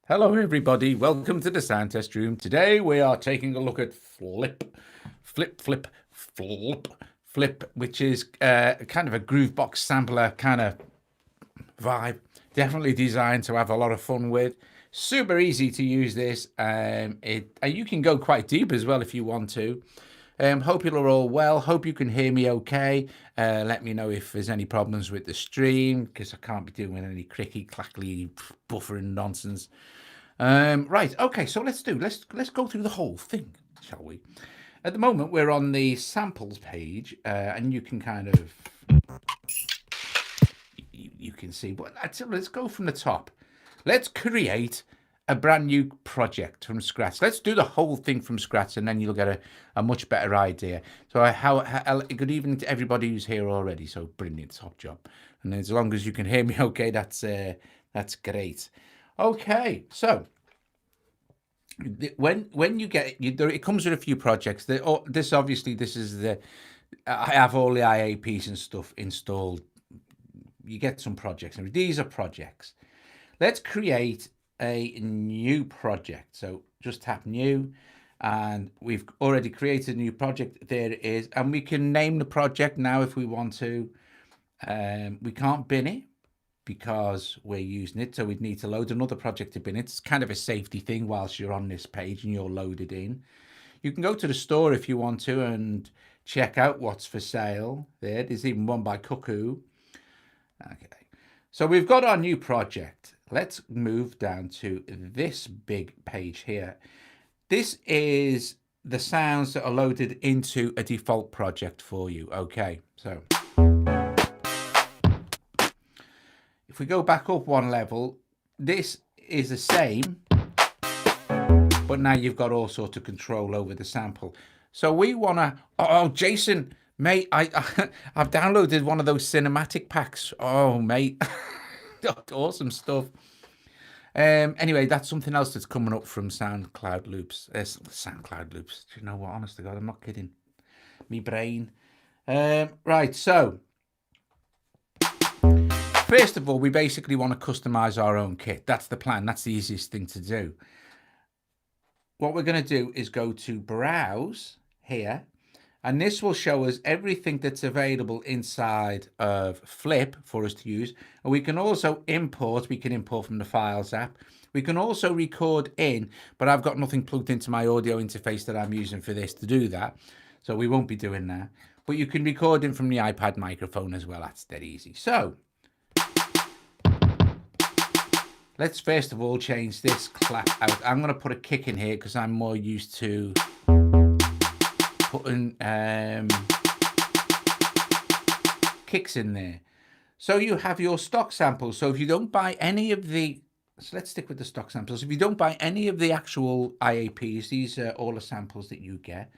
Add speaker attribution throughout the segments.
Speaker 1: Hello, everybody. Welcome to the sound test room. Today we are taking a look at Flip, which is kind of a groovebox sampler kind of vibe. Definitely designed to have a lot of fun with. Super easy to use this. You can go quite deep as well if you want to. Hope you're all well. Hope you can hear me okay. Let me know if there's any problems with the stream, because I can't be doing any cricky, clackly, buffering nonsense. Right, okay, so let's go through the whole thing, shall we? At the moment, we're on the samples page, and you can kind of you can see. But let's go from the top. Let's create a brand new project from scratch. Let's do the whole thing from scratch, and then you'll get a much better idea. So, how good evening to everybody who's here already. So brilliant, top job. And as long as you can hear me, okay, that's great. Okay, so when you get it comes with a few projects. This is the I have all the IAPs and stuff installed. You get some projects, and these are projects. Let's create a new project. So just tap new, and we've already created a new project. There it is, and we can name the project now if we want to. We can't bin it because we're using it, so we'd need to load another project to bin it. It's kind of a safety thing whilst you're on this page and you're loaded in. You can go to the store if you want to and check out what's for sale. There's even one by Cuckoo. Okay, so we've got our new project. Let's move down to this big page here. This is the sounds that are loaded into a default project for you. Okay, so if we go back up one level, this is the same, but now you've got all sorts of control over the sample. So we want to, oh, Jason, mate, I've downloaded one of those cinematic packs. Oh, mate, awesome stuff. Anyway, that's something else that's coming up from SoundCloud Loops. SoundCloud Loops. Do you know what? Honest to God, I'm not kidding. Me brain. Right, so first of all, we basically want to customize our own kit. That's the plan. That's the easiest thing to do. What we're going to do is go to Browse here, and this will show us everything that's available inside of Flip for us to use. And we can also import. We can import from the Files app. We can also record in, but I've got nothing plugged into my audio interface that I'm using for this to do that. So we won't be doing that. But you can record in from the iPad microphone as well. That's dead easy. So let's first of all change this clap out. I'm going to put a kick in here because I'm more used to putting kicks in there. So you have your stock samples. So if you don't buy any of the, so let's stick with the stock samples. If you don't buy any of the actual IAPs, these are all the samples that you get.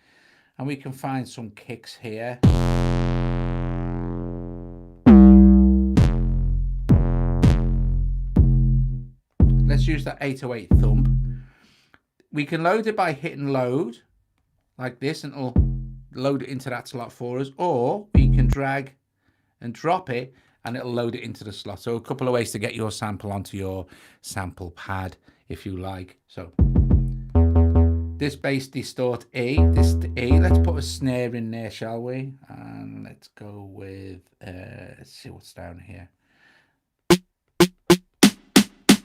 Speaker 1: And we can find some kicks here. Let's use that 808 thump. We can load it by hitting load like this, and it'll load it into that slot for us, or we can drag and drop it and it'll load it into the slot. So a couple of ways to get your sample onto your sample pad if you like. So this bass distort E, this E, let's put a snare in there, shall we? And let's go with let's see what's down here.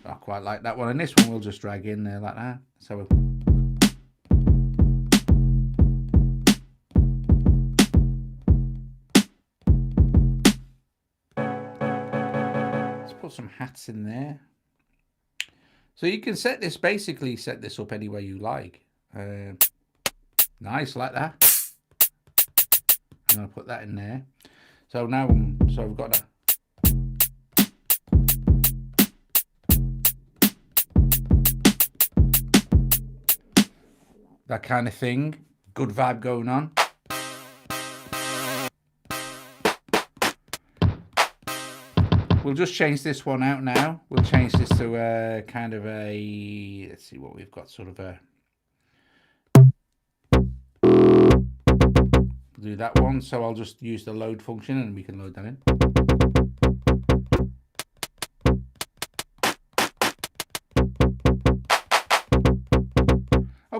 Speaker 1: I quite like that one, and this one we'll just drag in there like that. So let's put some hats in there. So you can set this up any way you like. Nice, like that. I'm going to put that in there. So now, so we've got that. That kind of thing. Good vibe going on. We'll just change this one out now. We'll change this to a kind of a, let's see what we've got, sort of a, do that one. So I'll just use the load function and we can load that in.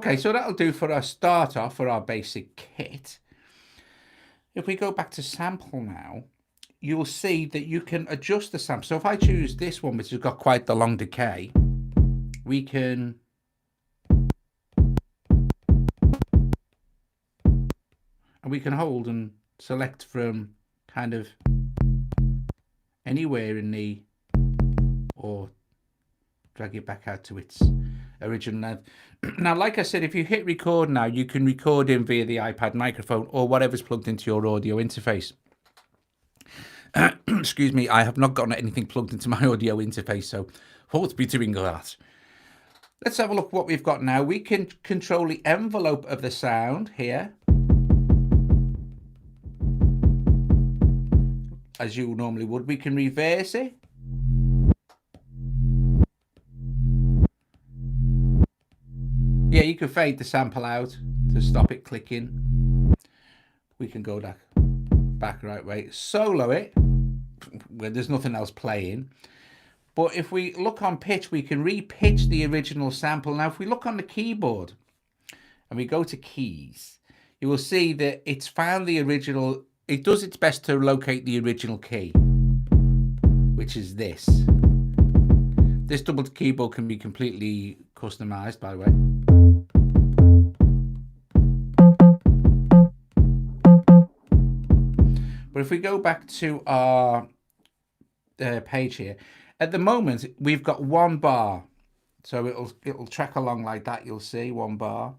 Speaker 1: Okay, so that'll do for our start off for our basic kit. If we go back to sample now, you'll see that you can adjust the sample. So if I choose this one, which has got quite the long decay, we can hold and select from kind of anywhere in the, or drag it back out to its original length. Now, like I said, if you hit record now, you can record in via the iPad microphone or whatever's plugged into your audio interface. Excuse me, I have not gotten anything plugged into my audio interface, so won't be doing that. Let's have a look what we've got now. We can control the envelope of the sound here, as you normally would. We can reverse it. Yeah, you can fade the sample out to stop it clicking. We can go back right way. Solo it where there's nothing else playing. But if we look on pitch, we can re-pitch the original sample. Now, if we look on the keyboard and we go to keys, you will see that it's found the original. It does its best to locate the original key, which is this. This double keyboard can be completely customized, by the way. But if we go back to our page here, at the moment we've got one bar, so it'll track along like that. You'll see one bar,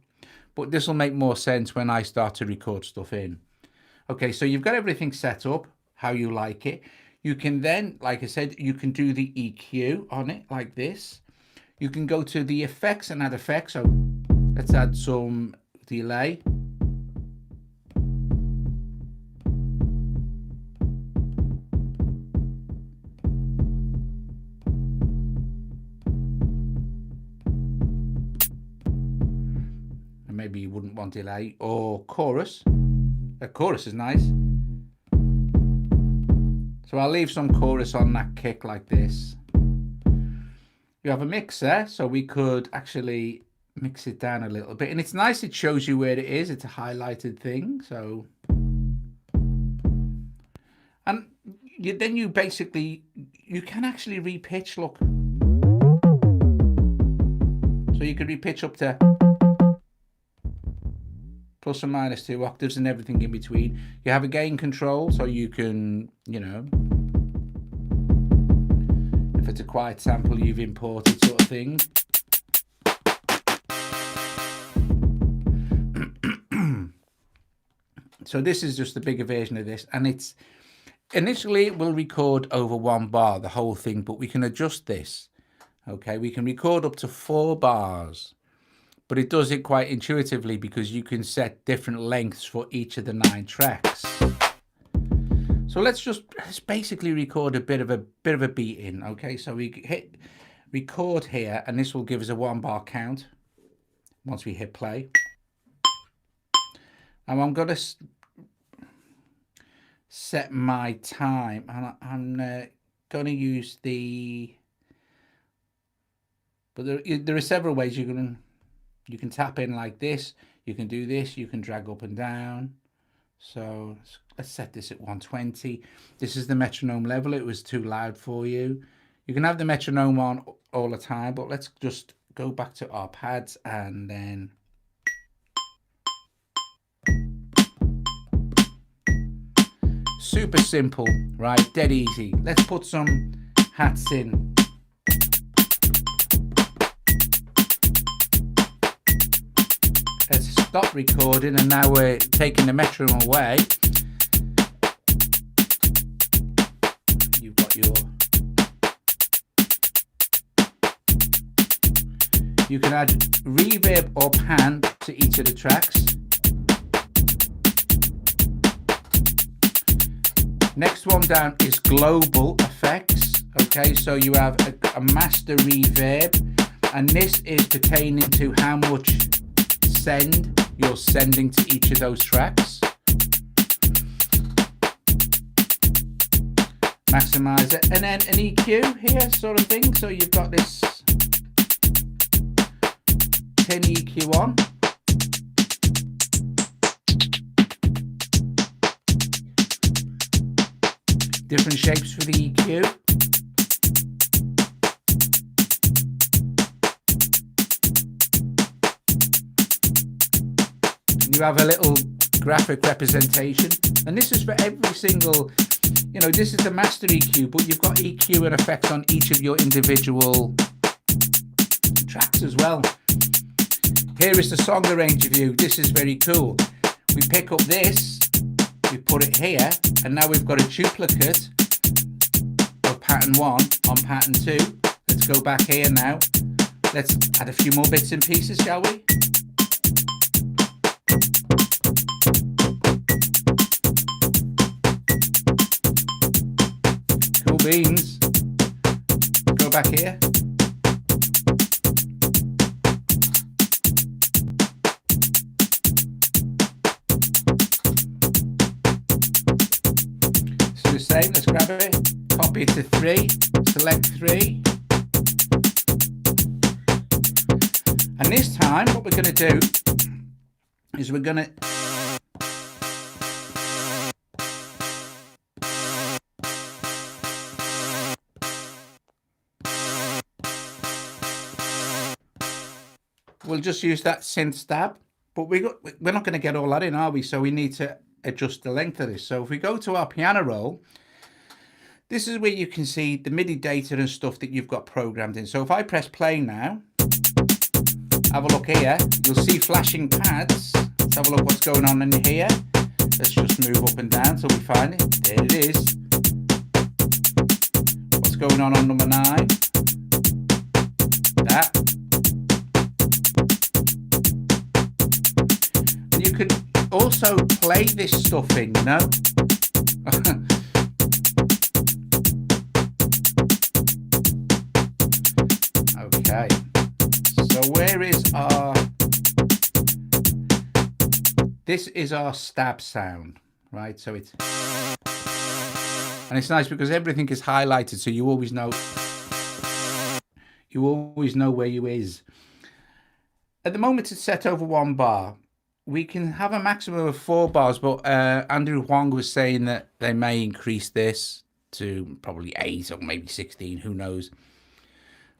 Speaker 1: but this will make more sense when I start to record stuff in. Okay, so you've got everything set up how you like it. You can then, like I said, you can do the EQ on it like this. You can go to the effects and add effects. So let's add some delay. And maybe you wouldn't want delay or chorus. The chorus is nice. So I'll leave some chorus on that kick like this. You have a mixer, so we could actually mix it down a little bit. And it's nice, it shows you where it is. It's a highlighted thing. So, and then you basically, you can actually re-pitch, look. So you could re-pitch up to plus or minus 2 octaves and everything in between. You have a gain control, so you can, you know, if it's a quiet sample you've imported sort of thing. So this is just the bigger version of this, and it's initially it will record over 1 bar, the whole thing, but we can adjust this. Okay, we can record up to 4 bars. But it does it quite intuitively because you can set different lengths for each of the 9 tracks. So let's basically record a bit of a beat in. Okay, so we hit record here, and this will give us a 1 bar count once we hit play. And I'm going to set my time, and I'm going to use the. But there are several ways you can tap in like this. You can do this. You can drag up and down. So let's set this at 120. This is the metronome level. It was too loud for you. You can have the metronome on all the time, but let's just go back to our pads and then super simple, right? Dead easy. Let's put some hats in. Let's stop recording, and now we're taking the metronome away. You've got your. You can add reverb or pan to each of the tracks. Next one down is global effects. Okay, so you have a master reverb, and this is pertaining to how much send you're sending to each of those tracks. Maximize it, and then an EQ here sort of thing. So you've got this turn the EQ on. Different shapes for the EQ. And you have a little graphic representation. And this is for every single, you know, this is the master EQ, but you've got EQ and effects on each of your individual tracks as well. Here is the song arranger view. This is very cool. We pick up this, we put it here, and now we've got a duplicate of pattern 1 on pattern 2. Let's go back here now. Let's add a few more bits and pieces, shall we? Cool beans. Go back here. So the same, let's grab it, copy it to 3, select 3. And this time, what we're going to do is we're going to we'll just use that synth stab, but we're not going to get all that in, are we? So we need to adjust the length of this. So if we go to our piano roll, this is where you can see the MIDI data and stuff that you've got programmed in. So if I press play now, have a look here, you'll see flashing pads. Let's have a look what's going on in here. Let's just move up and down till we find it. There it is. What's going on number 9? That. And you can also play this stuff in, you know. Okay. So where is our... This is our stab sound, right? So it's... And it's nice because everything is highlighted, so you always know... You always know where you is. At the moment it's set over 1 bar. We can have a maximum of 4 bars, but Andrew Huang was saying that they may increase this to probably 8 or maybe 16, who knows.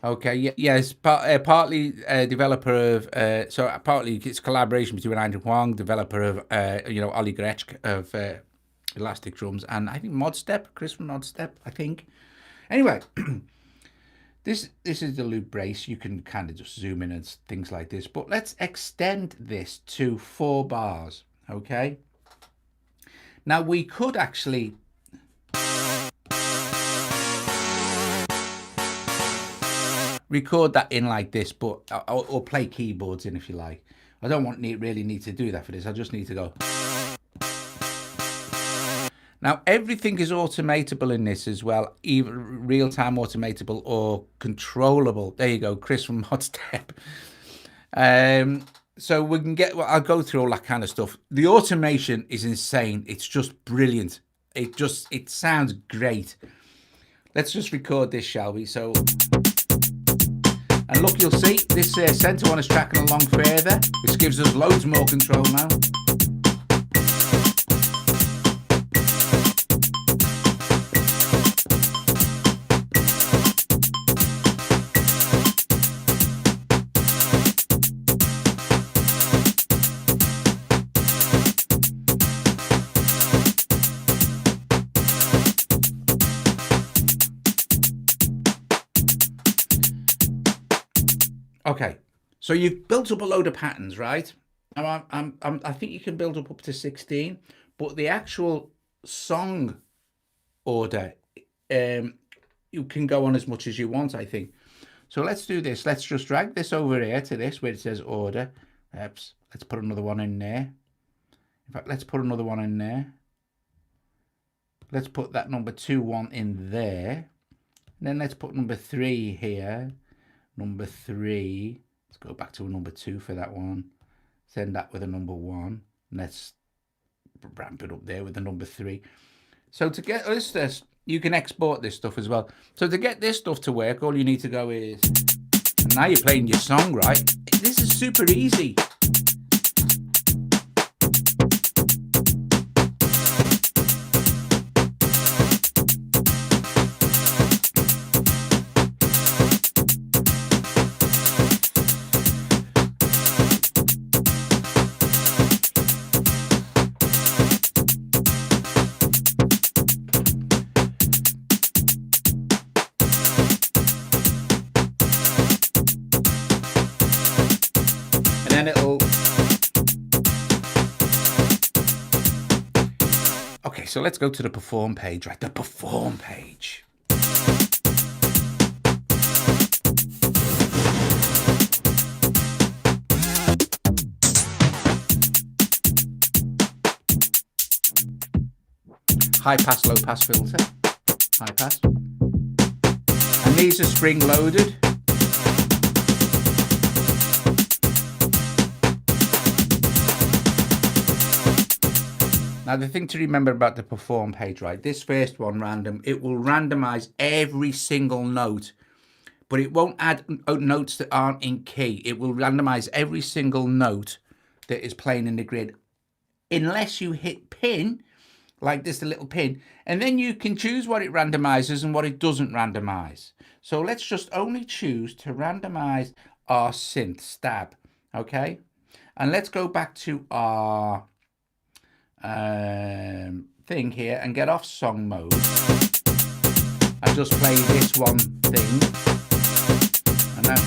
Speaker 1: Okay, yeah, it's partly a developer of, so partly it's collaboration between Andrew Huang, developer of, you know, Ollie Gretsch of Elastic Drums, and I think Modstep, Chris from Modstep, I think. Anyway, this is the loop brace. You can kind of just zoom in and things like this, but let's extend this to 4 bars, okay? Now we could actually... record that in like this, but or play keyboards in if you like. I don't really need to do that for this. I just need to go. Now everything is automatable in this as well, either real-time automatable or controllable. There you go, Chris from Modstep. So we can get, well, I'll go through all that kind of stuff. The automation is insane. It's just brilliant. It sounds great. Let's just record this, shall we? So. And look, you'll see this center one is tracking along further, which gives us loads more control now. Okay, so you've built up a load of patterns, right? Now I think you can build up to 16, but the actual song order, you can go on as much as you want, I think. So let's do this. Let's just drag this over here to this where it says order. Oops. Let's put another one in there. In fact, let's put another one in there. Let's put that number 2 one in there. And then let's put number 3 here. Number 3, let's go back to a number 2 for that one. Send that with a number 1. Let's ramp it up there with the number 3. So to get this, you can export this stuff as well. So to get this stuff to work, all you need to go is, and Now you're playing your song, right? This is super easy. And then it'll... Okay, so let's go to the perform page, right? The perform page. High pass, low pass filter. High pass. And these are spring loaded. Now the thing to remember about the perform page, right? This first one, random, it will randomize every single note, but it won't add notes that aren't in key. It will randomize every single note that is playing in the grid, unless you hit pin, like this, the little pin, and then you can choose what it randomizes and what it doesn't randomize. So let's just only choose to randomize our synth stab, okay? And let's go back to our thing here and get off song mode and just play this one thing, and then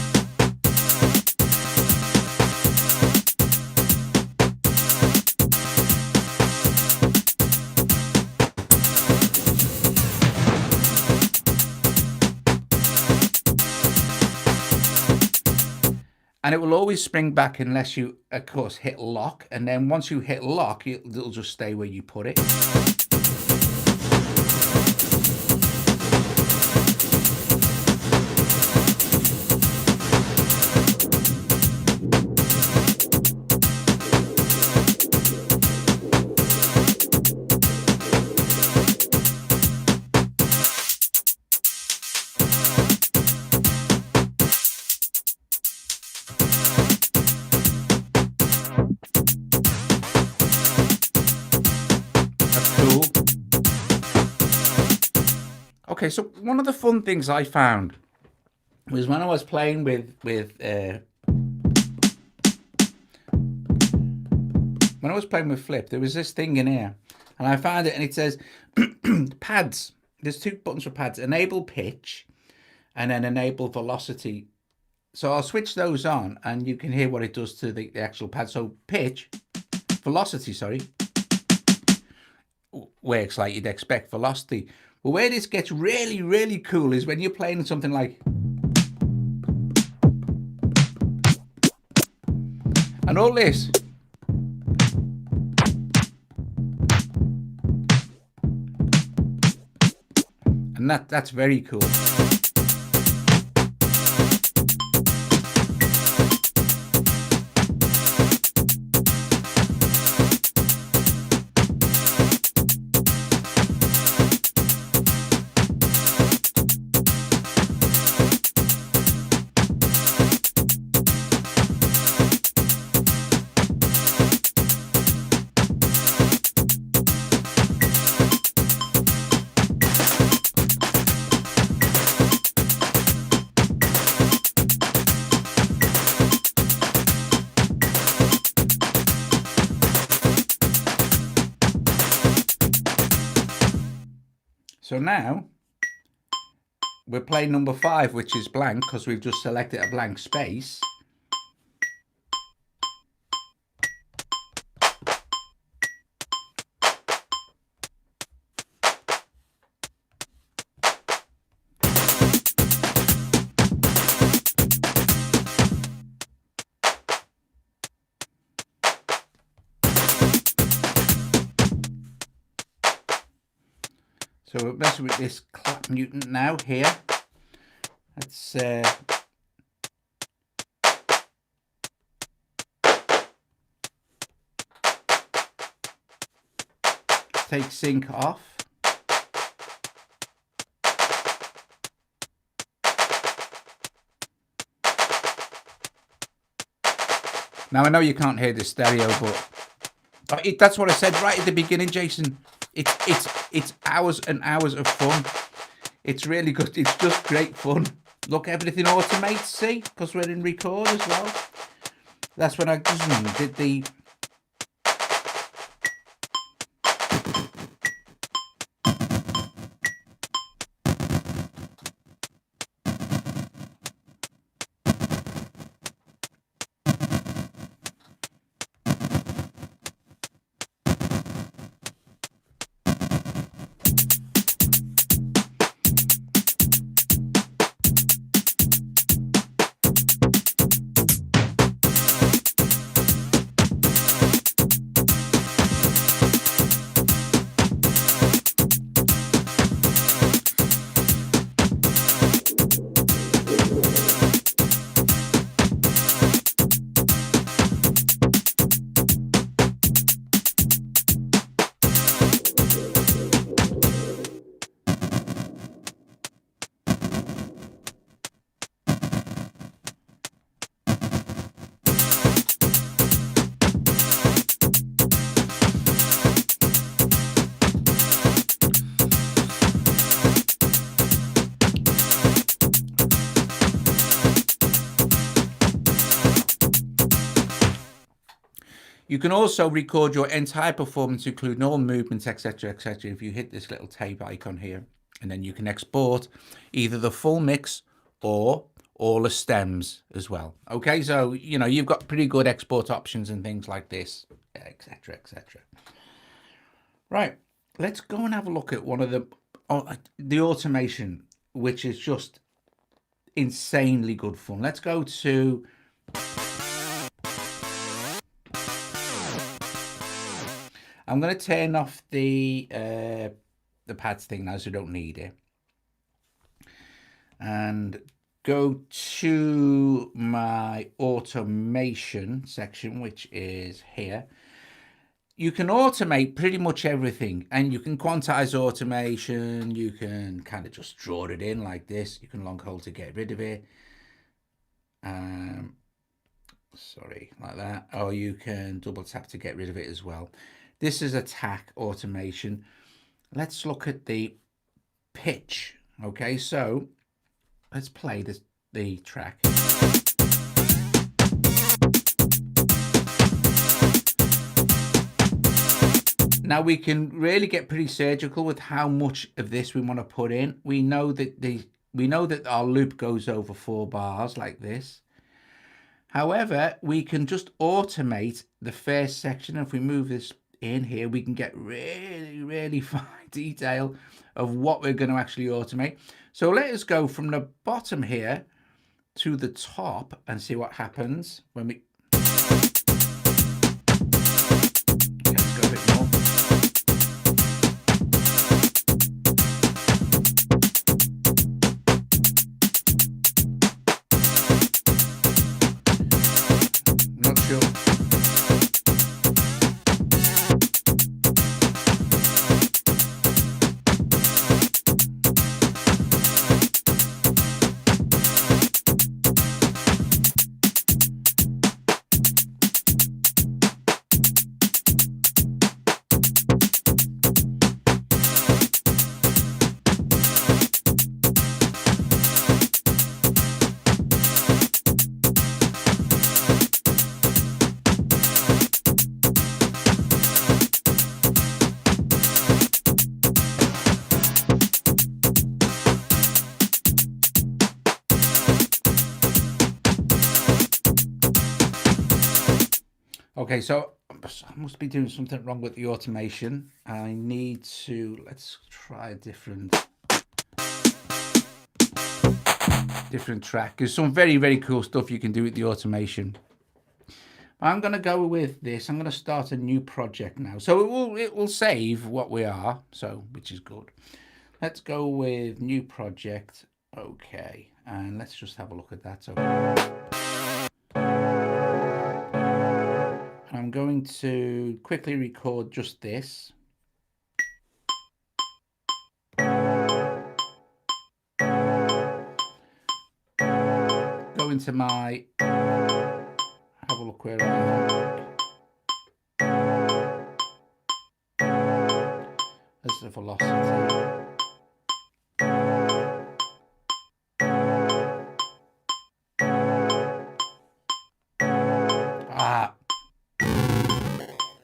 Speaker 1: and it will always spring back unless you, of course, hit lock. And then once you hit lock, it'll just stay where you put it. Okay, so one of the fun things I found was when I was playing when I was playing with Flip, there was this thing in here, and I found it, and it says pads. There's two buttons for pads: enable pitch, and then enable velocity. So I'll switch those on, and you can hear what it does to the actual pad. So pitch, velocity, sorry, works like you'd expect. Velocity. But where this gets really, really cool is when you're playing something like... and all this. And that's very cool. So now we're playing number 5, which is blank, because we've just selected a blank space. So we're messing with this clap mutant now here. Let's take sync off. Now, I know you can't hear the stereo, but that's what I said right at the beginning, Jason. It's hours and hours of fun. It's really good. It's just great fun. Look, everything automates, see? Because we're in record as well. That's when I just did the... You can also record your entire performance, including all movements, etc., etc. If you hit this little tape icon here, and then you can export either the full mix or all the stems as well. Okay, so you know you've got pretty good export options and things like this, etc., etc. Right, let's go and have a look at one of the automation, which is just insanely good fun. Let's go to... I'm going to turn off the pads thing now, so I don't need it. And go to my automation section, which is here. You can automate pretty much everything, and you can quantize automation. You can kind of just draw it in like this. You can long hold to get rid of it. Sorry, like that. Or you can double tap to get rid of it as well. This is attack automation. Let's look at the pitch. Okay, so let's play the track. Now we can really get pretty surgical with how much of this we want to put in. We know that our loop goes over 4 bars like this. However, we can just automate the first section. If we move this in here, we can get really fine detail of what we're going to actually automate. So let us go from the bottom here to the top and see what happens when we... Okay, let's go a bit more. Not sure. Okay, so I must be doing something wrong with the automation. I need to, let's try a different track. There's some very cool stuff you can do with the automation. I'm going to go with this. I'm going to start a new project now. So it will save what we are, so which is good. Let's go with new project. Okay, and let's just have a look at that. So I'm going to quickly record just this. Go into my, have a look stuck where I am. There's the velocity.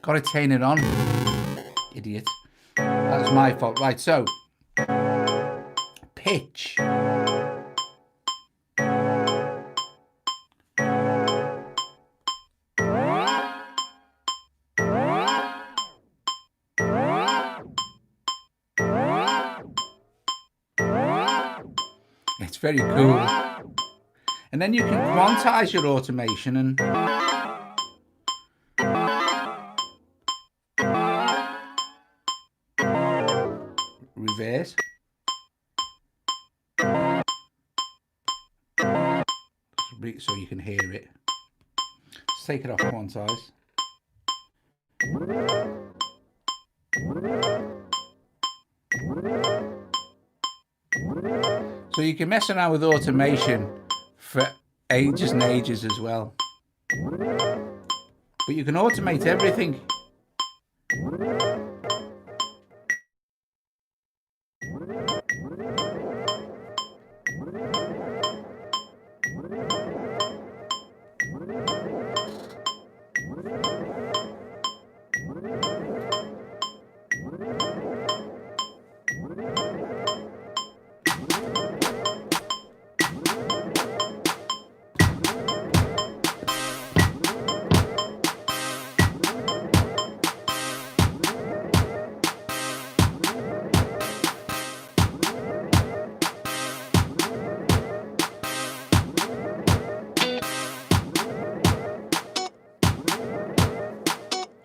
Speaker 1: Got to turn it on, idiot. That was my fault. Right, so pitch. It's very cool. And then you can quantize your automation and reverse. So you can hear it. Let's take it off quantize. So you can mess around with automation for ages and ages as well. But you can automate everything.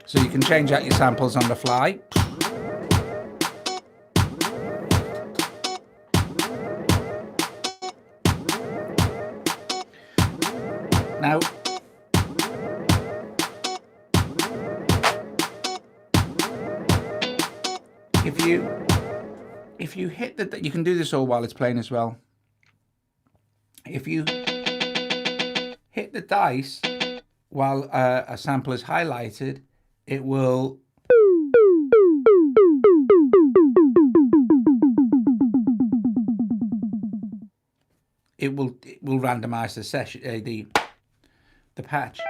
Speaker 1: So you can change out your samples on the fly. Now, if you hit the, you can do this all while it's playing as well. If you hit the dice while a sample is highlighted, it will randomize the session, the patch.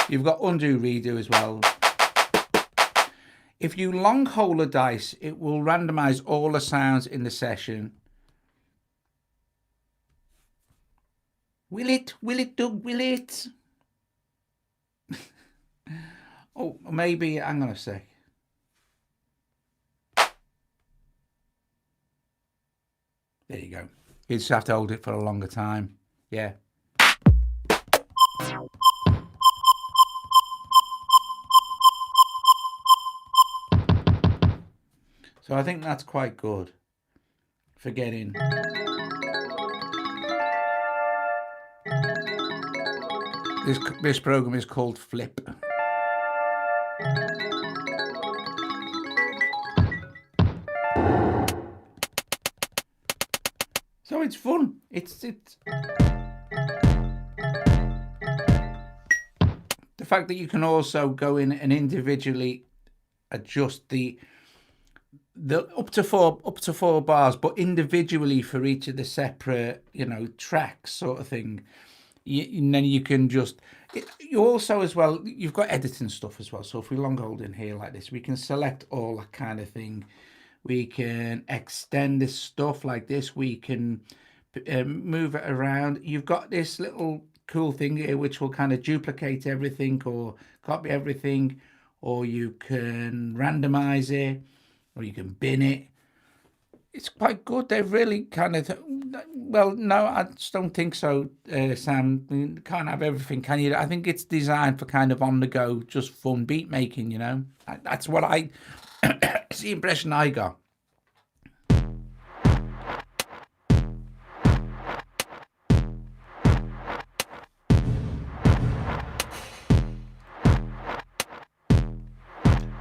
Speaker 1: You've got undo, redo as well. If you long hole a dice, it will randomize all the sounds in the session. Will it, Doug, will it? Oh, maybe, hang on a sec. There you go. You just have to hold it for a longer time. Yeah. So I think that's quite good for getting. This program is called Flip. So it's fun. It's the fact that you can also go in and individually adjust the up to four bars, but individually for each of the separate, tracks sort of thing. And then you can just, you also as well, you've got editing stuff as well. So if we long hold in here like this, we can select all that kind of thing. We can extend this stuff like this. We can move it around. You've got this little cool thing here which will kind of duplicate everything or copy everything, or you can randomize it, or you can bin it. It's quite good. They've really kind of, well, no, I just don't think so, Sam. You can't have everything, can you? I think it's designed for kind of on the go, just fun beat making, That's what it's the impression I got.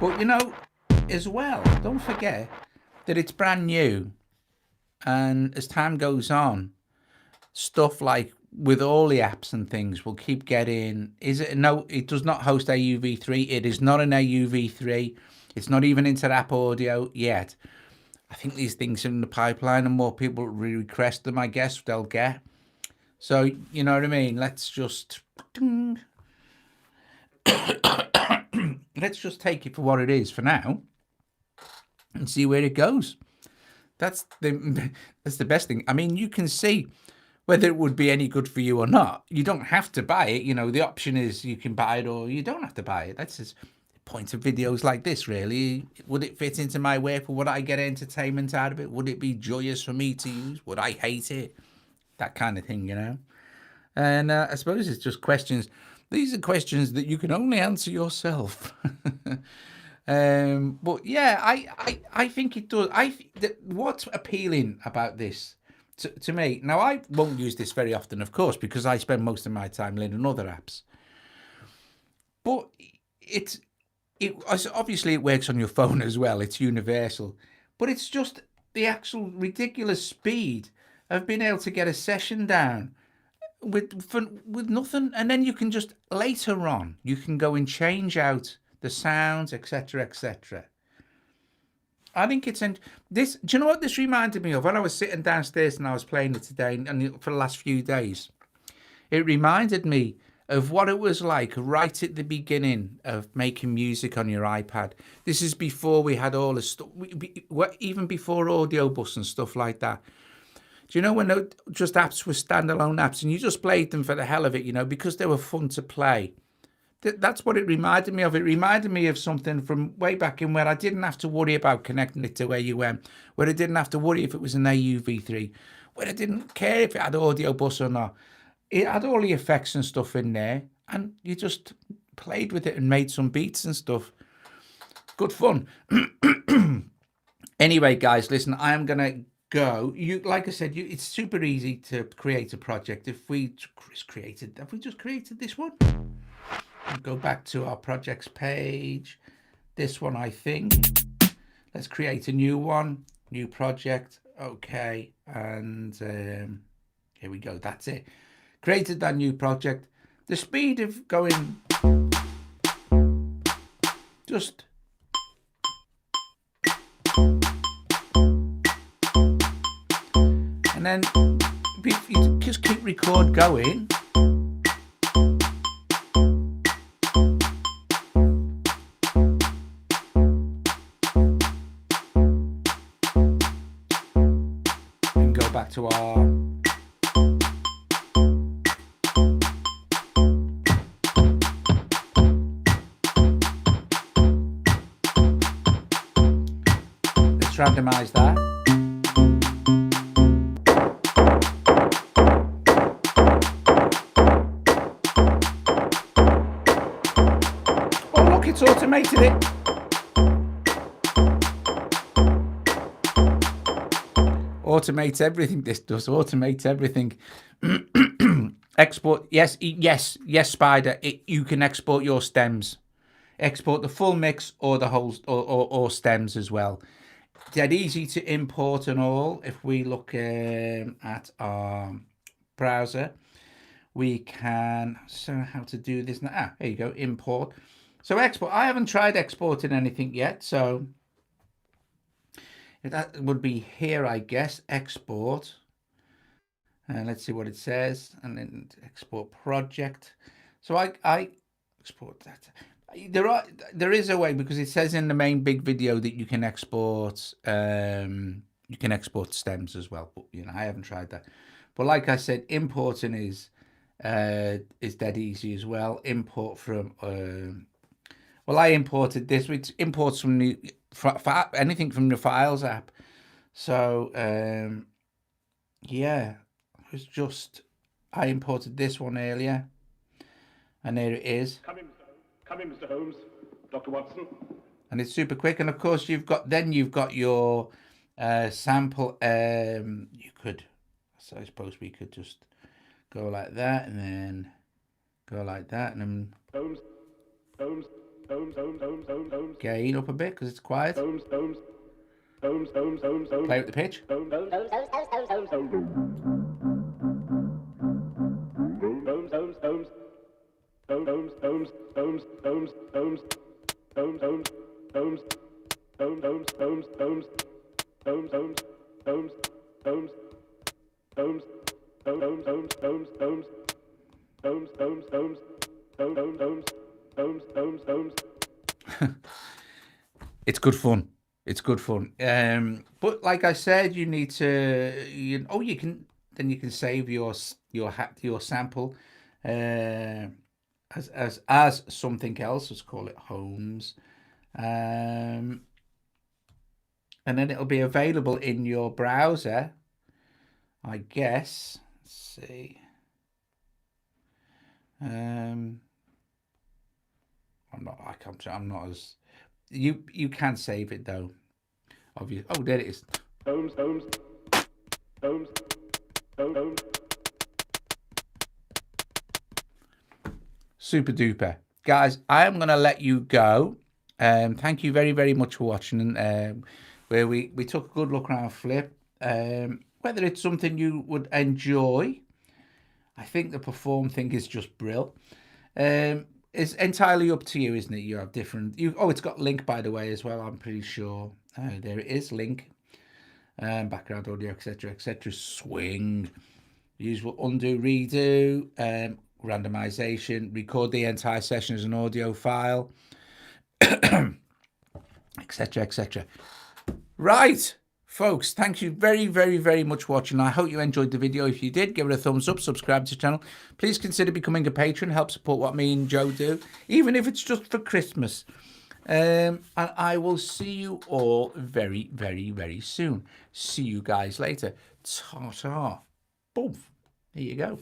Speaker 1: But, as well, don't forget that it's brand new, and as time goes on, stuff like with all the apps and things, we'll keep getting. Is it no? It does not host AUV3. It is not an AUV3. It's not even into app audio yet. I think these things are in the pipeline, and more people request them. I guess they'll get. So you know what I mean. Let's just let's just take it for what it is for now, and see where it goes. That's the best thing. I mean, you can see whether it would be any good for you or not. You don't have to buy it. You know, the option is you can buy it or you don't have to buy it. That's the point of videos like this, really. Would it fit into my work? Would I get entertainment out of it? Would it be joyous for me to use? Would I hate it? That kind of thing, you know. And I suppose it's just questions. These are questions that you can only answer yourself. But yeah, I think it does. What's appealing about this to me, now I won't use this very often, of course, because I spend most of my time learning other apps. But obviously it works on your phone as well. It's universal. But it's just the actual ridiculous speed of being able to get a session down with nothing, and then you can just later on you can go and change out the sounds, etc., etc. I think it's in this. Do you know what this reminded me of? When I was sitting downstairs and I was playing it today, and for the last few days, it reminded me of what it was like right at the beginning of making music on your iPad. This is before we had all the stuff, even before Audio Bus and stuff like that. Do you know when just apps were standalone apps and you just played them for the hell of it, you know, because they were fun to play? That's what it reminded me of. It reminded me of something from way back in where I didn't have to worry about connecting it to AUM, where I didn't have to worry if it was an AUV3, where I didn't care if it had Audio Bus or not. It had all the effects and stuff in there, and you just played with it and made some beats and stuff. Good fun. Anyway, guys, listen, I am going to go. Like I said, it's super easy to create a project. Have we just created this one? I'll go back to our projects page. This one, I think. Let's create a new one. New project. Okay. And here we go. That's it. Created that new project. The speed of going just and then you just keep record going. And go back to our randomize that. Oh look, it's automated it. Automates everything. This does automate everything. Export. Yes, Spider. You can export your stems. Export the full mix or the whole or stems as well. Dead easy to import and all. If we look at our browser, we can. So how to do this now? Here you go. Import. So export. I haven't tried exporting anything yet, so that would be here, I guess. Export. And let's see what it says. And then export project. So I export that. There is a way, because it says in the main big video that you can export stems as well, but you know I haven't tried that. But like I said, importing is dead easy as well. Import from well, I imported this, which imports from the for anything from the Files app. So yeah, it was just I imported this one earlier, and there it is.
Speaker 2: Come in, Mr. Holmes, Dr. Watson.
Speaker 1: And it's super quick. And of course, you've got your sample. You could, so I suppose we could just go like that, and then go like that, and then
Speaker 2: Holmes.
Speaker 1: Gain up a bit because it's quiet.
Speaker 2: Holmes.
Speaker 1: Play with the pitch.
Speaker 2: Holmes, Holmes, Holmes, Holmes, Holmes, Holmes, Holmes, Holmes, Holmes, Holmes, Holmes, Holmes, Holmes, Holmes, Holmes.
Speaker 1: It's good fun. It's good fun. But like I said, you need to. You can save your sample as something else. Let's call it Holmes, and then it'll be available in your browser, I guess. Let's see. I'm not as. You can save it though. Obviously. Oh, there it is.
Speaker 2: Holmes, Holmes, Holmes, Holmes.
Speaker 1: Super duper. Guys, I am going to let you go. Thank you very, very much for watching. Where we took a good look around Flip. Whether it's something you would enjoy, I think the perform thing is just brill. It's entirely up to you, isn't it? You have different. It's got link, by the way, as well. I'm pretty sure. There it is, link. Background audio, etc., etc. Swing. Usual undo, redo. Randomization. Record the entire session as an audio file. Etc., etc. Right. Folks, thank you very, very, very much for watching. I hope you enjoyed the video. If you did, give it a thumbs up, subscribe to the channel. Please consider becoming a patron, help support what me and Joe do, even if it's just for Christmas. And I will see you all very, very, very soon. See you guys later. Ta-ta. Boom. There you go.